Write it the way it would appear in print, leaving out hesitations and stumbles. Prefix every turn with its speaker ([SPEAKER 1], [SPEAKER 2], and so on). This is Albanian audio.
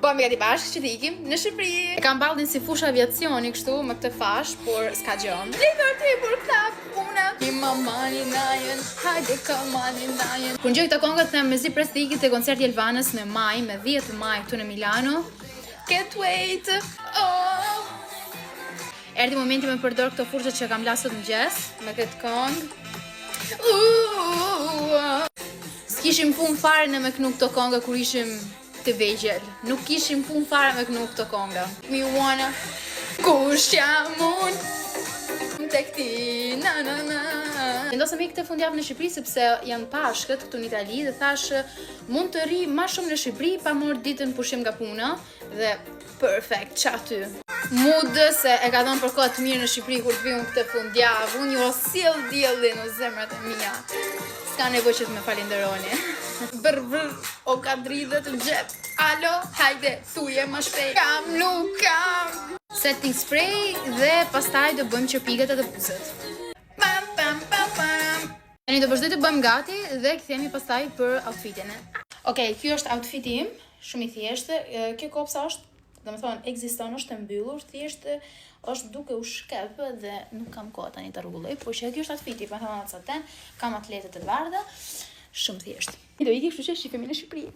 [SPEAKER 1] Po mi gati bashkë që t'ikim në Shqipëri. E kam ballin si fush aviacioni kështu me këtë fash, por s'ka gjën. Lidhur ti për klap puna. Ima mani najen, hajde ka mani najen. Kur ngjoj këto këngë them mezi pres të iki te koncerti Elvanës në maj, me 10 maj këtu në Milano. Can't wait. Oh. Erdi momenti me përdor këto furçat që kam lasur në mëngjes me këtë këngë. S'kishim pun fare në me kënu këto këngë kur ishim të vegjel. Nuk kishim pun fare me kënu këto këngë. Mi wanna kush jam unë tek ti na na na. Vendosëm me këtë fundjavë në Shqipëri sepse janë Pashkët këtu në Itali dhe thash mund të ri më shumë në Shqipëri pa marrë ditën pushim nga puna dhe perfect qa ty. Mood se e ka dhënë për kohë të mirë në Shqipëri kur të vi unë këtë fundjavë. Unë ju sjell diellin në zemrat e mia. S'ka nevojë që të më falenderoni. Brr, o ka dridhët në gjep. Alo, hajde, thuje më shpejt. Kam, nuk kam. Setting spray dhe pastaj do bëjmë qërpikat e të buzët. Pam, pam, pam, pam. Tani do vazhdoj të bëjmë gati dhe kthehemi pastaj për outfitin. Okej, ky është outfiti im, shumë i thjeshtë. Kjo kopsa është, domethënë ekziston, është e mbyllur, thjesht është duke u shkep dhe nuk kam kohë tani ta rregulloj, por që ky është outfiti, pantallona satin, kam atletë të bardha, shumë thjesht. Do iki, kështu që shihemi në Shqipëri.